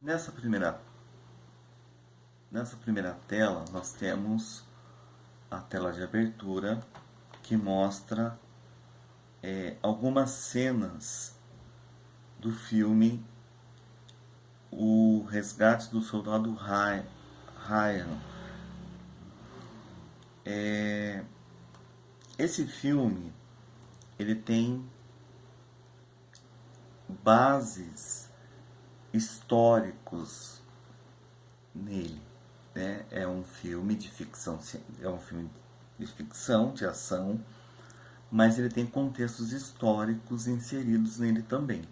Nessa primeira, nessa primeira tela, nós temos a tela de abertura que mostra algumas cenas do filme O Resgate do Soldado Ryan. Esse filme ele tem bases históricos nele, né? É um filme de ficção, de ação, mas ele tem contextos históricos inseridos nele também.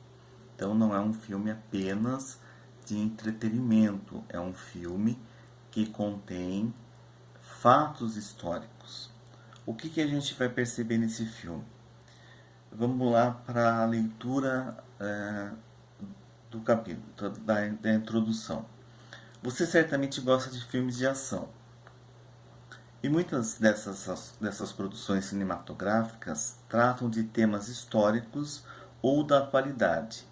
Então não é um filme apenas de entretenimento, é um filme que contém fatos históricos. O que a gente vai perceber nesse filme? Vamos lá para a leitura do capítulo, da introdução. Você certamente gosta de filmes de ação. E muitas dessas produções cinematográficas tratam de temas históricos ou da atualidade.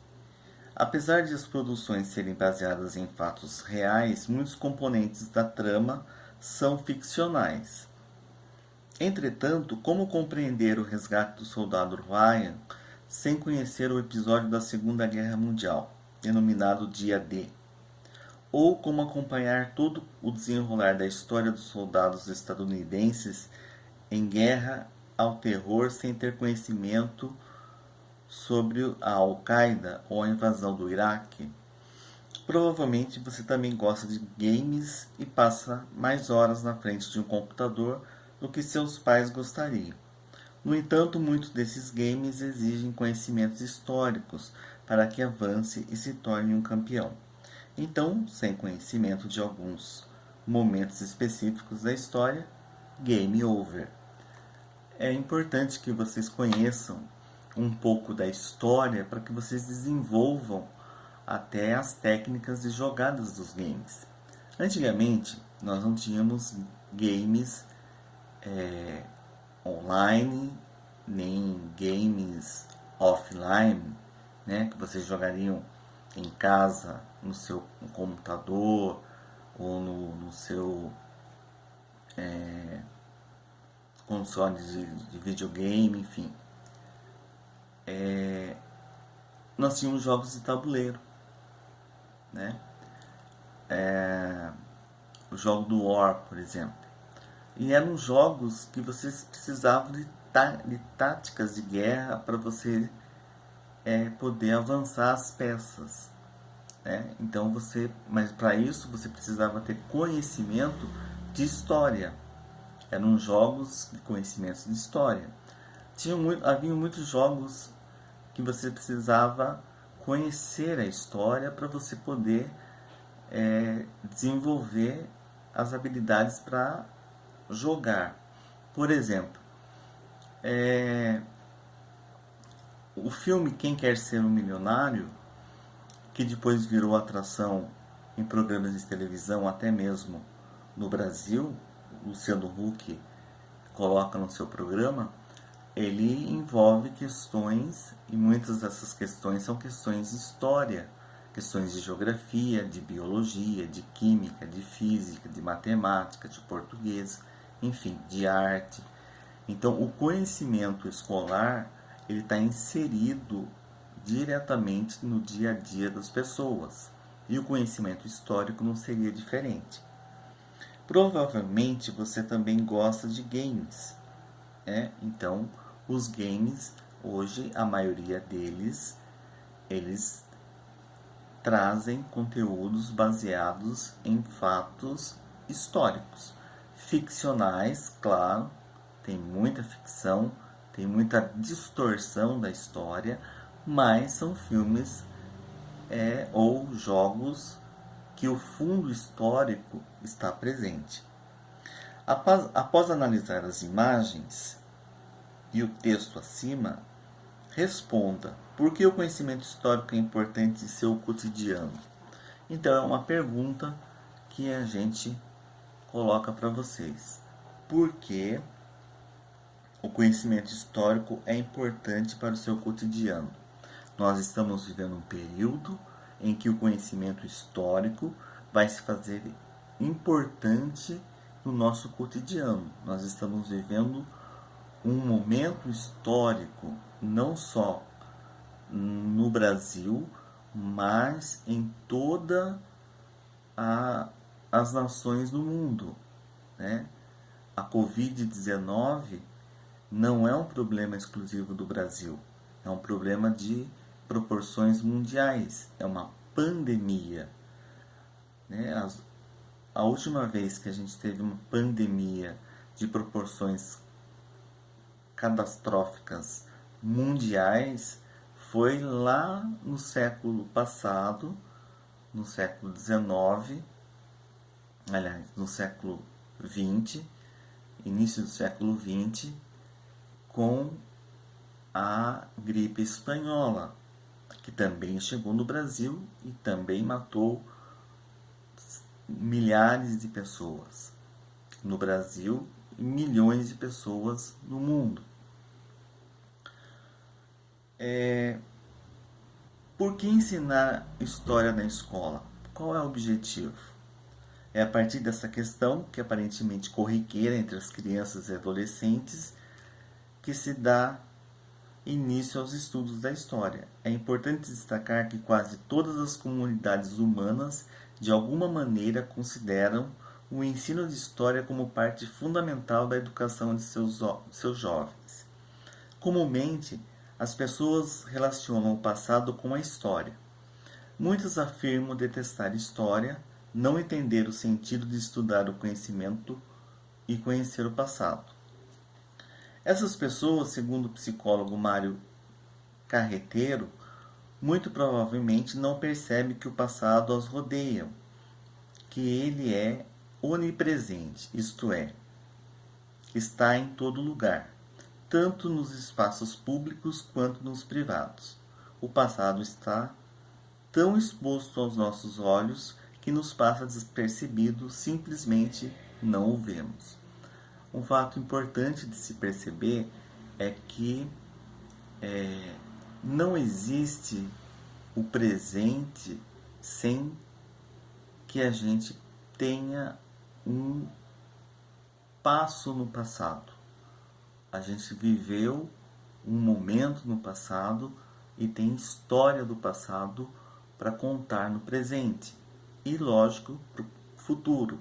Apesar de as produções serem baseadas em fatos reais, muitos componentes da trama são ficcionais. Entretanto, como compreender o resgate do soldado Ryan sem conhecer o episódio da Segunda Guerra Mundial, denominado Dia D? Ou como acompanhar todo o desenrolar da história dos soldados estadunidenses em guerra ao terror sem ter conhecimento sobre a Al-Qaeda ou a invasão do Iraque? Provavelmente você também gosta de games e passa mais horas na frente de um computador do que seus pais gostariam. No entanto, muitos desses games exigem conhecimentos históricos para que avance e se torne um campeão. Então, sem conhecimento de alguns momentos específicos da história, game over. É importante que vocês conheçam um pouco da história para que vocês desenvolvam até as técnicas de jogadas dos games. Antigamente, nós não tínhamos games online, nem games offline, né, que vocês jogariam em casa, no seu computador ou no seu console de videogame, enfim. Nós tínhamos jogos de tabuleiro, né? O jogo do War, por exemplo. E eram jogos que vocês precisavam de táticas de guerra para você poder avançar as peças, né? Então mas para isso você precisava ter conhecimento de história. Eram jogos de conhecimentos de história. Havia muitos jogos que você precisava conhecer a história para você poder desenvolver as habilidades para jogar. Por exemplo, o filme Quem Quer Ser um Milionário, que depois virou atração em programas de televisão, até mesmo no Brasil, Luciano Huck coloca no seu programa, ele envolve questões, e muitas dessas questões são questões de história, questões de geografia, de biologia, de química, de física, de matemática, de português, enfim, de arte. Então, o conhecimento escolar ele está inserido diretamente no dia a dia das pessoas. E o conhecimento histórico não seria diferente. Provavelmente você também gosta de games, né? Então, os games, hoje, a maioria deles, eles trazem conteúdos baseados em fatos históricos. Ficcionais, claro, tem muita ficção, tem muita distorção da história, mas são filmes ou jogos que o fundo histórico está presente. Após analisar as imagens e o texto acima, responda: por que o conhecimento histórico é importante em seu cotidiano? Então é uma pergunta que a gente coloca para vocês. Por que o conhecimento histórico é importante para o seu cotidiano? Nós estamos vivendo um período em que o conhecimento histórico vai se fazer importante no nosso cotidiano. Nós estamos vivendo um momento histórico, não só no Brasil, mas em toda as nações do mundo, né? A Covid-19 não é um problema exclusivo do Brasil, é um problema de proporções mundiais, é uma pandemia, né? A última vez que a gente teve uma pandemia de proporções catastróficas mundiais foi lá no século passado, no século XIX, aliás, no século XX, início do século XX, com a gripe espanhola, que também chegou no Brasil e também matou milhares de pessoas no Brasil e milhões de pessoas no mundo. Por que ensinar história na escola? Qual é o objetivo? É a partir dessa questão, que é aparentemente corriqueira entre as crianças e adolescentes, que se dá início aos estudos da história. É importante destacar que quase todas as comunidades humanas, de alguma maneira, consideram o ensino de história como parte fundamental da educação de seus jovens. Comumente, as pessoas relacionam o passado com a história. Muitos afirmam detestar história, não entender o sentido de estudar o conhecimento e conhecer o passado. Essas pessoas, segundo o psicólogo Mário Carreteiro, muito provavelmente não percebem que o passado as rodeia, que ele é onipresente, isto é, está em todo lugar, tanto nos espaços públicos quanto nos privados. O passado está tão exposto aos nossos olhos que nos passa despercebido, simplesmente não o vemos. Um fato importante de se perceber é que não existe o presente sem que a gente tenha um passo no passado. A gente viveu um momento no passado e tem história do passado para contar no presente e, lógico, para o futuro.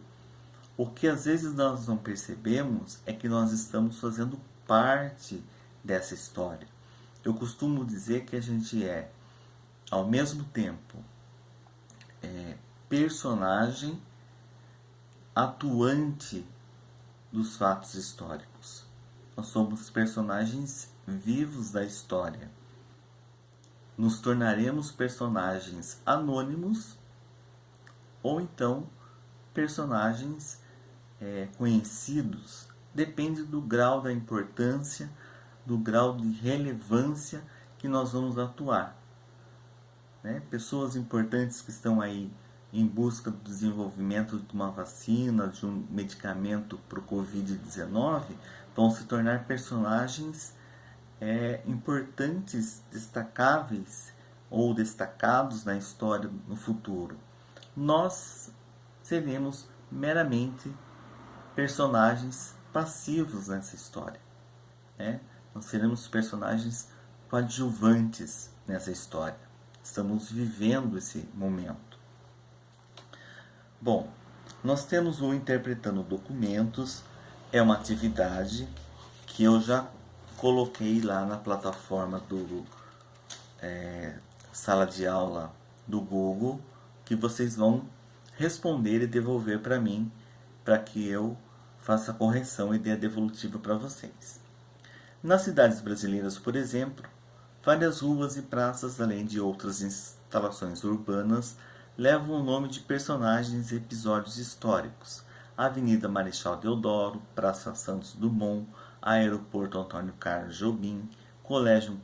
O que às vezes nós não percebemos é que nós estamos fazendo parte dessa história. Eu costumo dizer que a gente é, ao mesmo tempo, personagem atuante dos fatos históricos. Nós somos personagens vivos da história. Nos tornaremos personagens anônimos ou então personagens conhecidos. Depende do grau da importância, do grau de relevância que nós vamos atuar. Né? Pessoas importantes que estão aí em busca do desenvolvimento de uma vacina, de um medicamento para o Covid-19, vão se tornar personagens importantes, destacáveis ou destacados na história no futuro. Nós seremos meramente personagens passivos nessa história. Né? Nós seremos personagens coadjuvantes nessa história. Estamos vivendo esse momento. Bom, nós temos o Interpretando Documentos, é uma atividade que eu já coloquei lá na plataforma do sala de aula do Google, que vocês vão responder e devolver para mim, para que eu faça a correção e dê a devolutiva para vocês. Nas cidades brasileiras, por exemplo, várias ruas e praças, além de outras instalações urbanas, levam o nome de personagens e episódios históricos. Avenida Marechal Deodoro, Praça Santos Dumont, Aeroporto Antônio Carlos Jobim, Colégio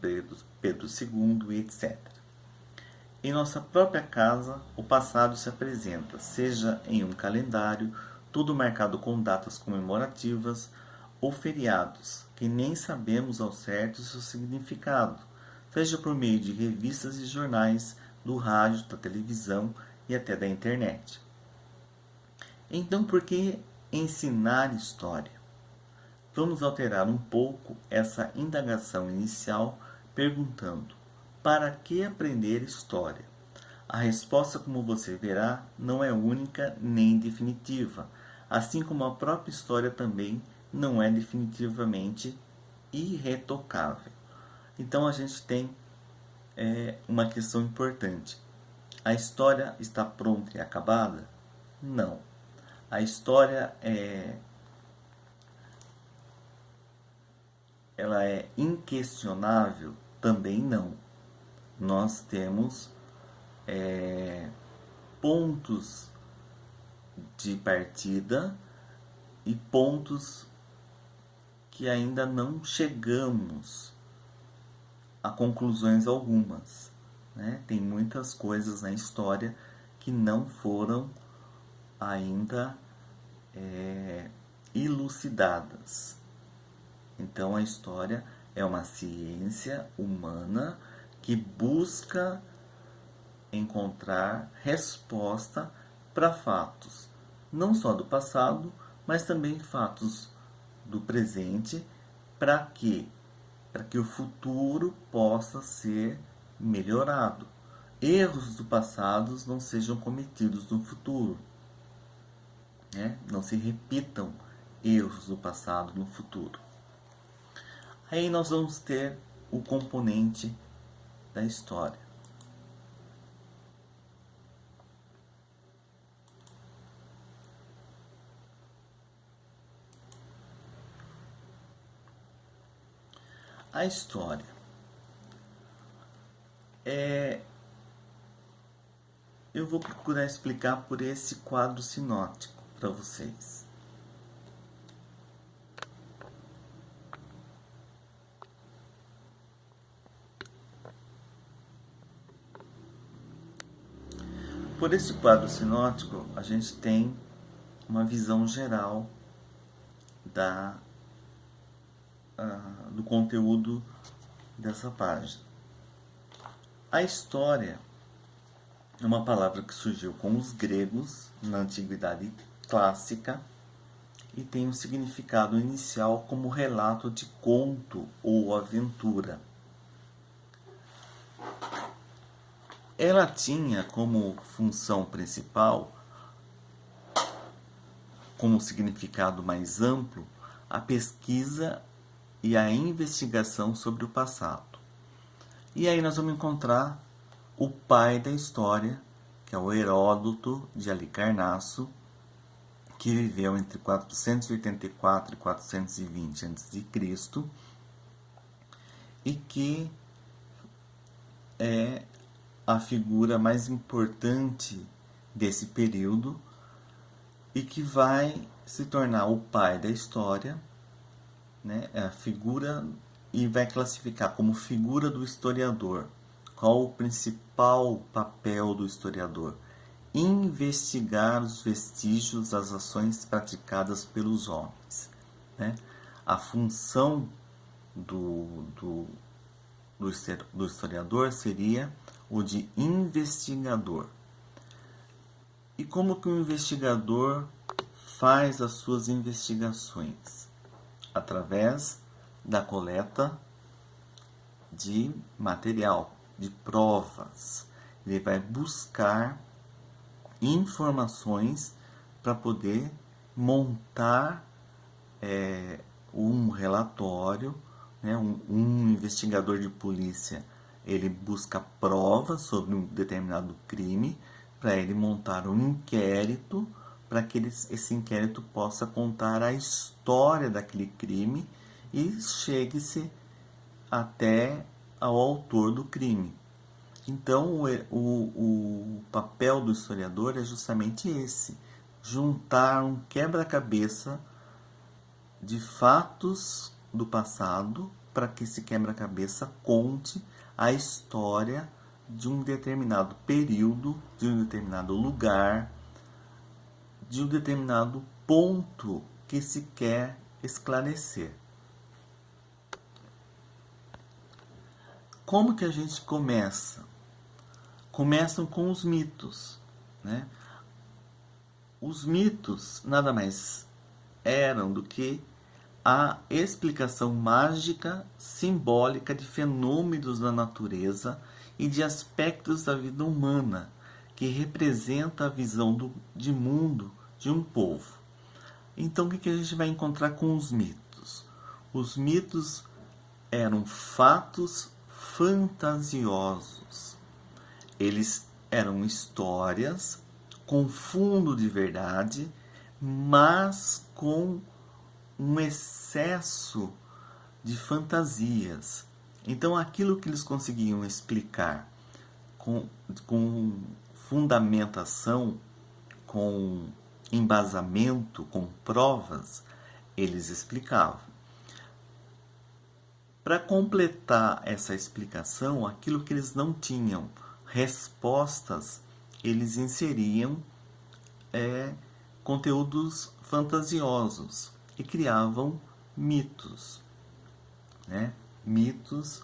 Pedro II, etc. Em nossa própria casa, o passado se apresenta, seja em um calendário, tudo marcado com datas comemorativas, ou feriados, que nem sabemos ao certo seu significado, seja por meio de revistas e jornais, do rádio, da televisão e até da internet. Então, por que ensinar história? Vamos alterar um pouco essa indagação inicial perguntando: para que aprender história? A resposta, como você verá, não é única nem definitiva, assim como a própria história também não é definitivamente irretocável. Então a gente tem uma questão importante. A história está pronta e acabada? Não. A história ela é inquestionável? Também não. Nós temos pontos de partida e pontos que ainda não chegamos a conclusões algumas. Né? Tem muitas coisas na história que não foram ainda elucidadas. Então a história é uma ciência humana que busca encontrar resposta para fatos, não só do passado, mas também fatos do presente, para quê? Para que o futuro possa ser melhorado. Erros do passado não sejam cometidos no futuro. Né? Não se repitam erros do passado no futuro. Aí nós vamos ter o componente da história. A história eu vou procurar explicar por esse quadro sinótico para vocês. Por esse quadro sinótico, a gente tem uma visão geral do conteúdo dessa página. A história é uma palavra que surgiu com os gregos na antiguidade clássica e tem um significado inicial como relato de conto ou aventura. Ela tinha como função principal, como significado mais amplo, a pesquisa e a investigação sobre o passado. E aí nós vamos encontrar o pai da história, que é o Heródoto de Halicarnasso, que viveu entre 484 e 420 a.C. e que é a figura mais importante desse período e que vai se tornar o pai da história, né? É a figura e vai classificar como figura do historiador. Qual o principal papel do historiador? Investigar os vestígios das ações praticadas pelos homens. Né? A função do historiador seria o de investigador. E como que o investigador faz as suas investigações? Através da coleta de material, de provas. Ele vai buscar informações para poder montar um relatório. Né? Um investigador de polícia, ele busca provas sobre um determinado crime para ele montar um inquérito, para que esse inquérito possa contar a história daquele crime e chegue-se até ao autor do crime. Então, o papel do historiador é justamente esse: juntar um quebra-cabeça de fatos do passado para que esse quebra-cabeça conte a história de um determinado período, de um determinado lugar, de um determinado ponto que se quer esclarecer. Como que a gente começa? começam com os mitos, né? Os mitos nada mais eram do que a explicação mágica, simbólica de fenômenos da natureza e de aspectos da vida humana, que representa a visão de mundo de um povo. Então, o que a gente vai encontrar com os mitos? Os mitos eram fatos fantasiosos. Eles eram histórias com fundo de verdade, mas com um excesso de fantasias. Então, aquilo que eles conseguiam explicar com fundamentação, com embasamento, com provas, eles explicavam. Para completar essa explicação, aquilo que eles não tinham respostas, eles inseriam conteúdos fantasiosos e criavam mitos, né? Mitos,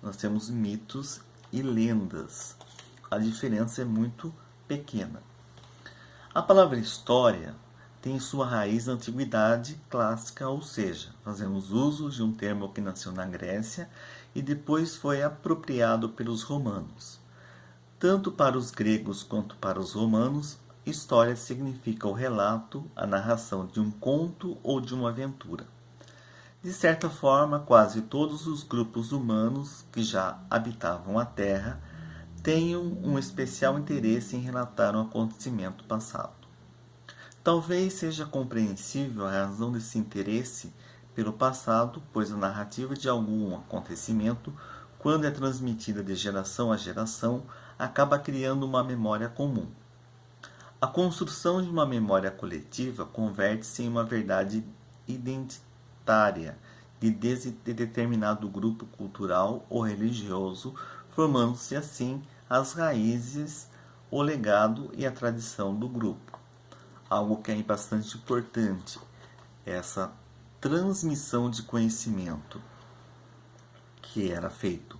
nós temos mitos e lendas. A diferença é muito pequena. A palavra história tem sua raiz na antiguidade clássica, ou seja, fazemos uso de um termo que nasceu na Grécia e depois foi apropriado pelos romanos. Tanto para os gregos quanto para os romanos, história significa o relato, a narração de um conto ou de uma aventura. De certa forma, quase todos os grupos humanos que já habitavam a Terra têm um especial interesse em relatar um acontecimento passado. Talvez seja compreensível a razão desse interesse pelo passado, pois a narrativa de algum acontecimento, quando é transmitida de geração a geração, acaba criando uma memória comum. A construção de uma memória coletiva converte-se em uma verdade identitária de determinado grupo cultural ou religioso, formando-se assim as raízes, o legado e a tradição do grupo. Algo que é bastante importante, essa transmissão de conhecimento que era feito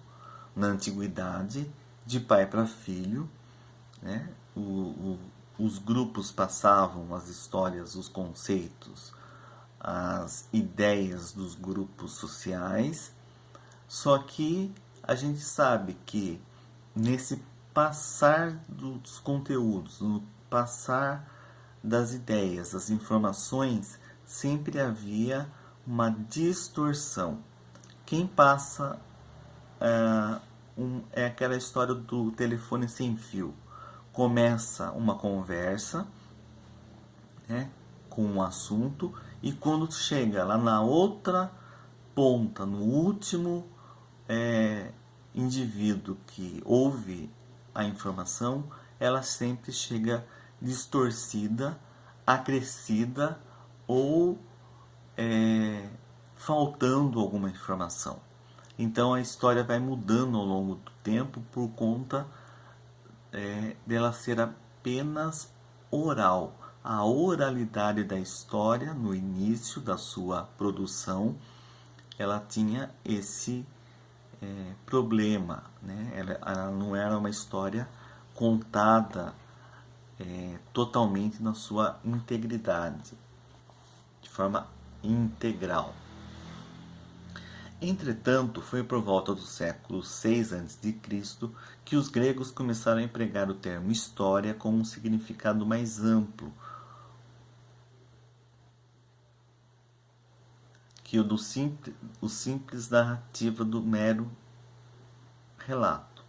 na antiguidade, de pai para filho, né? Os grupos passavam as histórias, os conceitos, as ideias dos grupos sociais, só que a gente sabe que nesse passar dos conteúdos, no passar das ideias, das informações, sempre havia uma distorção. Quem passa é aquela história do telefone sem fio. Começa uma conversa, né, com um assunto, e quando chega lá na outra ponta, no último indivíduo que ouve a informação, ela sempre chega distorcida, acrescida ou faltando alguma informação. Então a história vai mudando ao longo do tempo por conta dela ser apenas oral. A oralidade da história no início da sua produção, ela tinha esse problema, né? Ela não era uma história contada totalmente na sua integridade, de forma integral. Entretanto, foi por volta do século VI a.C. que os gregos começaram a empregar o termo história com um significado mais amplo que o do simples narrativa do mero relato.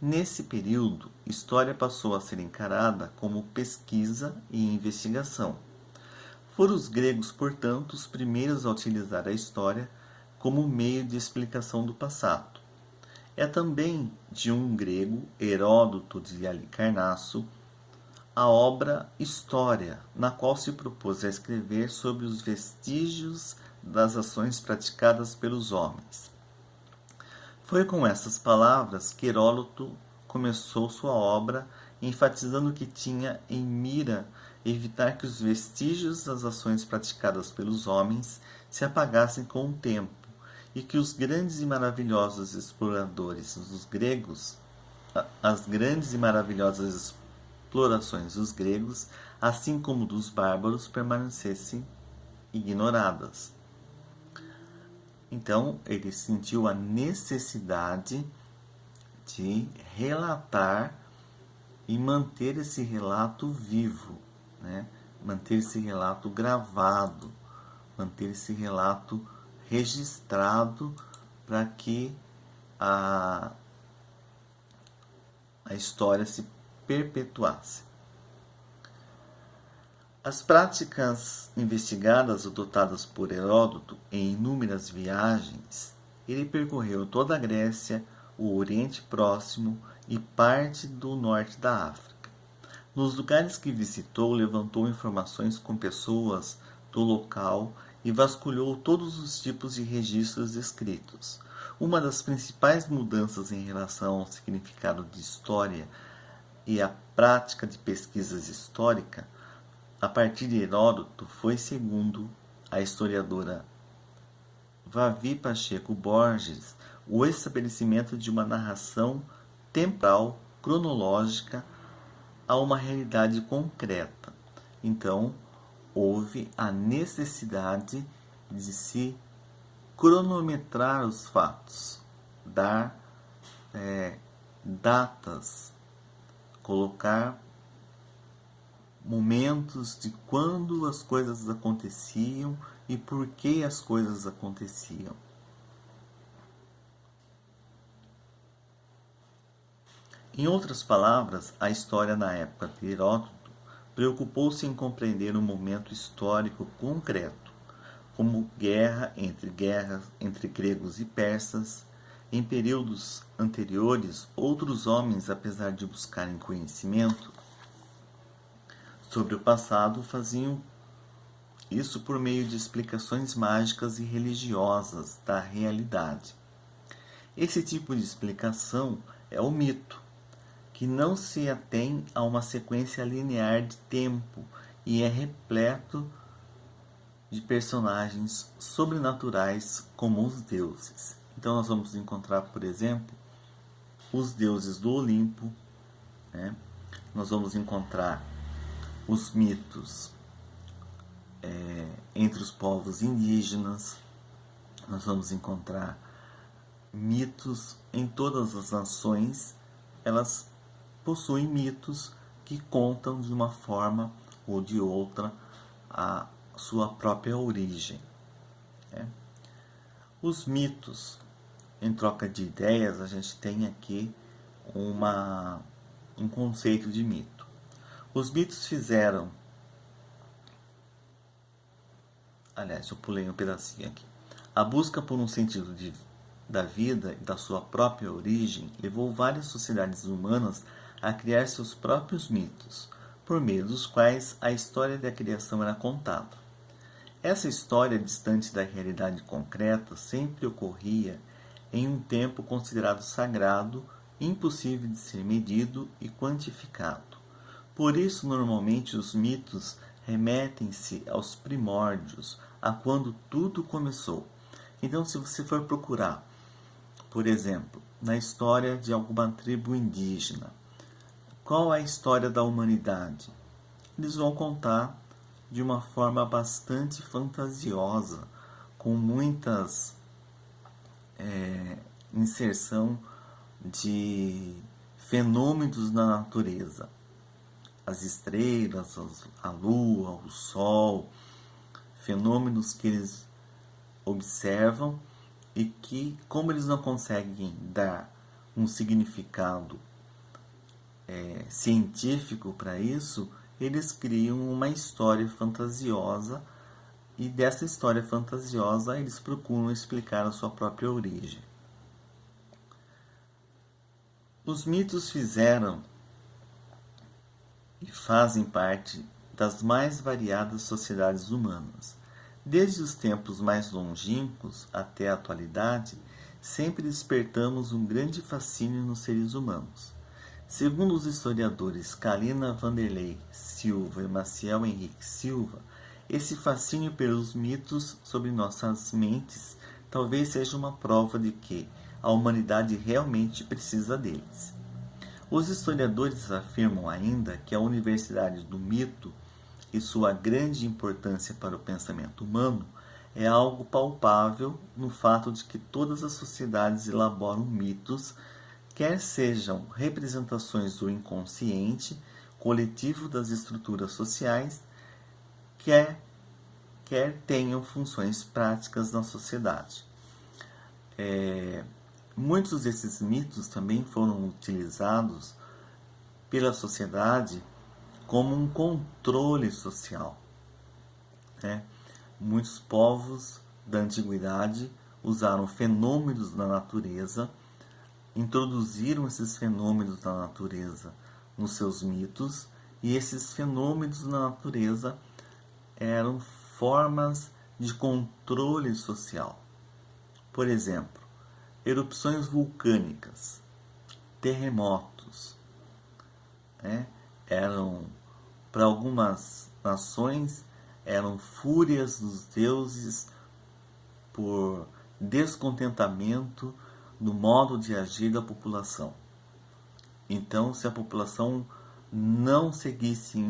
Nesse período, história passou a ser encarada como pesquisa e investigação. Foram os gregos, portanto, os primeiros a utilizar a história como meio de explicação do passado. É também de um grego, Heródoto de Halicarnasso, a obra História, na qual se propôs a escrever sobre os vestígios das ações praticadas pelos homens. Foi com essas palavras que Heródoto começou sua obra, enfatizando que tinha em mira evitar que os vestígios das ações praticadas pelos homens se apagassem com o tempo, e que os grandes e maravilhosos exploradores dos gregos as grandes e maravilhosas explorações dos gregos, assim como dos bárbaros, permanecessem ignoradas. Então, ele sentiu a necessidade de relatar e manter esse relato vivo, né? Manter esse relato gravado, manter esse relato registrado para que a, a história se perpetuasse. As práticas investigadas adotadas por Heródoto em inúmeras viagens, ele percorreu toda a Grécia, o Oriente Próximo e parte do norte da África. Nos lugares que visitou, levantou informações com pessoas do local e vasculhou todos os tipos de registros escritos. Uma das principais mudanças em relação ao significado de história e à prática de pesquisas históricas a partir de Heródoto foi, segundo a historiadora Vavi Pacheco Borges, o estabelecimento de uma narração temporal, cronológica, a uma realidade concreta. Então, houve a necessidade de se cronometrar os fatos, dar datas, colocar momentos de quando as coisas aconteciam e por que as coisas aconteciam. Em outras palavras, a história na época de Heródoto preocupou-se em compreender um momento histórico concreto, como guerra entre gregos e persas. Em períodos anteriores, outros homens, apesar de buscarem conhecimento sobre o passado, faziam isso por meio de explicações mágicas e religiosas da realidade. Esse tipo de explicação é o mito, que não se atém a uma sequência linear de tempo e é repleto de personagens sobrenaturais como os deuses. Então nós vamos encontrar, por exemplo, os deuses do Olimpo, né? Nós vamos encontrar os mitos entre os povos indígenas, nós vamos encontrar mitos em todas as nações, elas possuem mitos que contam de uma forma ou de outra a sua própria origem. Os mitos, em troca de ideias, a gente tem aqui um conceito de mito. Os mitos fizeram... Aliás, eu pulei um pedacinho aqui. A busca por um sentido da vida e da sua própria origem levou várias sociedades humanas a criar seus próprios mitos, por meio dos quais a história da criação era contada. Essa história, distante da realidade concreta, sempre ocorria em um tempo considerado sagrado, impossível de ser medido e quantificado. Por isso, normalmente, os mitos remetem-se aos primórdios, a quando tudo começou. Então, se você for procurar, por exemplo, na história de alguma tribo indígena, qual é a história da humanidade? Eles vão contar de uma forma bastante fantasiosa, com muitas inserção de fenômenos da natureza. As estrelas, a lua, o sol, fenômenos que eles observam e que, como eles não conseguem dar um significado científico para isso, eles criam uma história fantasiosa e dessa história fantasiosa eles procuram explicar a sua própria origem. Os mitos fizeram e fazem parte das mais variadas sociedades humanas. Desde os tempos mais longínquos até a atualidade, sempre despertamos um grande fascínio nos seres humanos. Segundo os historiadores Kalina Vanderlei Silva e Maciel Henrique Silva, esse fascínio pelos mitos sobre nossas mentes talvez seja uma prova de que a humanidade realmente precisa deles. Os historiadores afirmam ainda que a universidade do mito e sua grande importância para o pensamento humano é algo palpável no fato de que todas as sociedades elaboram mitos, quer sejam representações do inconsciente coletivo das estruturas sociais, quer tenham funções práticas na sociedade. Muitos desses mitos também foram utilizados pela sociedade como um controle social, né? Muitos povos da antiguidade usaram fenômenos da natureza, introduziram esses fenômenos da natureza nos seus mitos, e esses fenômenos da natureza eram formas de controle social. Por exemplo, erupções vulcânicas, terremotos, né? Eram, para algumas nações, eram fúrias dos deuses por descontentamento no modo de agir da população. Então, se a população não seguisse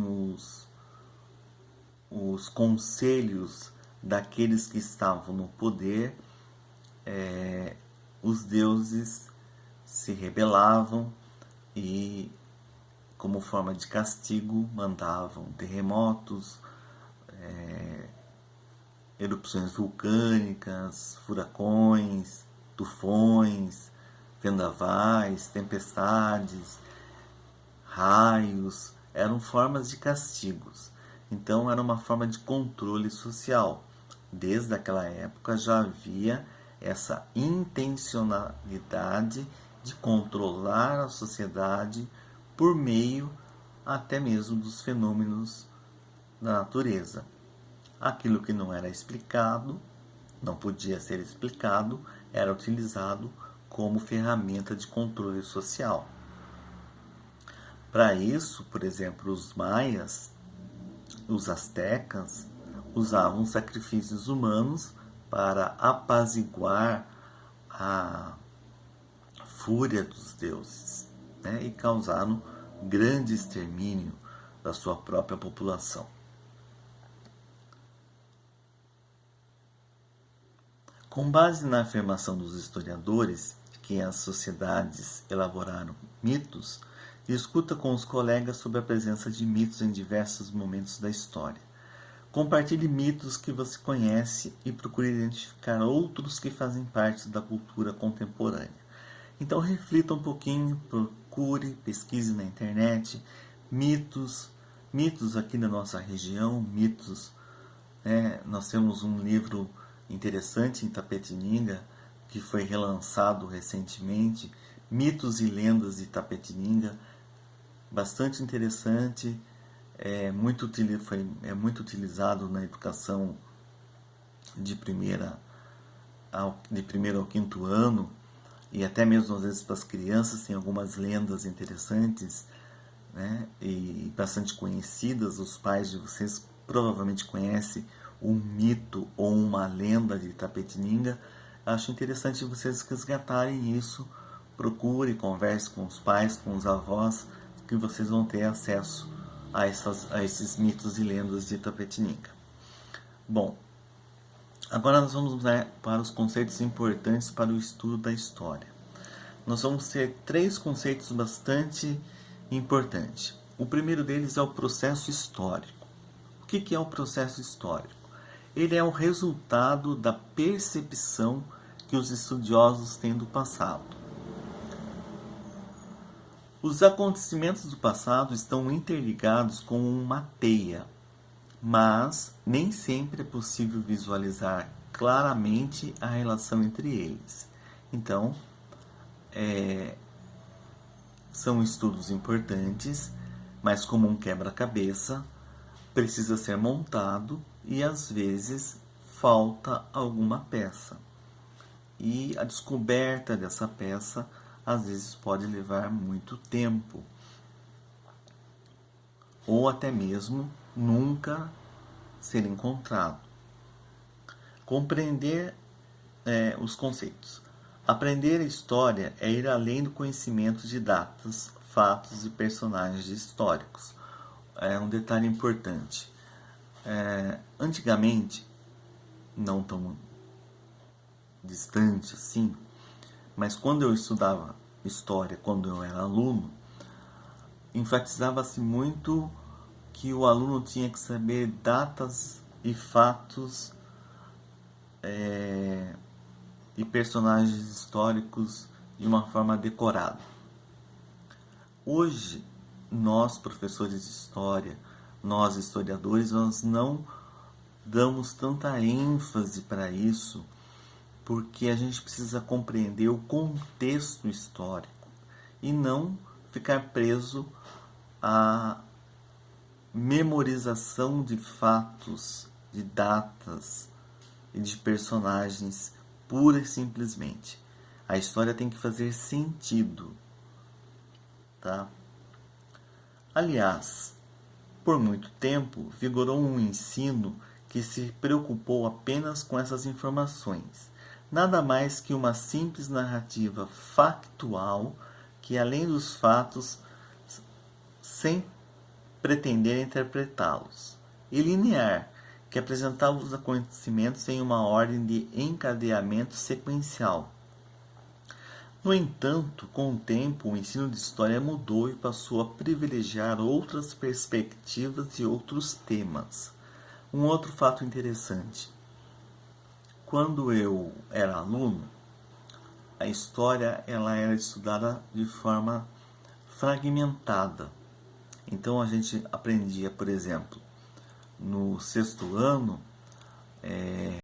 os conselhos daqueles que estavam no poder, os deuses se rebelavam e, como forma de castigo, mandavam terremotos, erupções vulcânicas, furacões, tufões, vendavais, tempestades, raios, eram formas de castigos. Então era uma forma de controle social. Desde aquela época já havia essa intencionalidade de controlar a sociedade por meio até mesmo dos fenômenos da natureza. Aquilo que não era explicado, não podia ser explicado, era utilizado como ferramenta de controle social. Para isso, por exemplo, os maias, os astecas, usavam sacrifícios humanos para apaziguar a fúria dos deuses, né, e causaram grande extermínio da sua própria população. Com base na afirmação dos historiadores que as sociedades elaboraram mitos, discuta com os colegas sobre a presença de mitos em diversos momentos da história. Compartilhe mitos que você conhece e procure identificar outros que fazem parte da cultura contemporânea. Então reflita um pouquinho, procure, pesquise na internet mitos aqui da nossa região, mitos. Nós temos um livro interessante em Itapetininga, que foi relançado recentemente, Mitos e Lendas de Itapetininga, bastante interessante, é muito utilizado na educação de primeiro ao quinto ano, e até mesmo às vezes para as crianças tem algumas lendas interessantes, né, e bastante conhecidas. Os pais de vocês provavelmente conhecem um mito ou uma lenda de Itapetininga. Acho interessante vocês resgatarem isso. Procure, converse com os pais, com os avós, que vocês vão ter acesso a esses mitos e lendas de Itapetininga. Bom, agora nós vamos para os conceitos importantes para o estudo da história. Nós vamos ter 3 conceitos bastante importantes. O primeiro deles é o processo histórico. O que é o processo histórico? Ele é o resultado da percepção que os estudiosos têm do passado. Os acontecimentos do passado estão interligados com uma teia, mas nem sempre é possível visualizar claramente a relação entre eles. Então, são estudos importantes, mas como um quebra-cabeça, precisa ser montado e às vezes falta alguma peça. E a descoberta dessa peça às vezes pode levar muito tempo, ou até mesmo nunca ser encontrado. Compreender os conceitos. Aprender a história é ir além do conhecimento de datas, fatos e personagens históricos. É um detalhe importante. Antigamente, não tão distante assim, mas quando eu estudava história, quando eu era aluno, enfatizava-se muito que o aluno tinha que saber datas e fatos e personagens históricos de uma forma decorada. Hoje, nós professores de história, nós historiadores, nós não damos tanta ênfase para isso, porque a gente precisa compreender o contexto histórico e não ficar preso à memorização de fatos, de datas e de personagens pura e simplesmente. A história tem que fazer sentido, tá? Aliás, por muito tempo vigorou um ensino que se preocupou apenas com essas informações, nada mais que uma simples narrativa factual que, além dos fatos, sem pretender interpretá-los, e linear, que apresentava os acontecimentos em uma ordem de encadeamento sequencial. No entanto, com o tempo, o ensino de história mudou e passou a privilegiar outras perspectivas e outros temas. Um outro fato interessante: quando eu era aluno, a história ela era estudada de forma fragmentada. Então a gente aprendia, por exemplo, no sexto ano,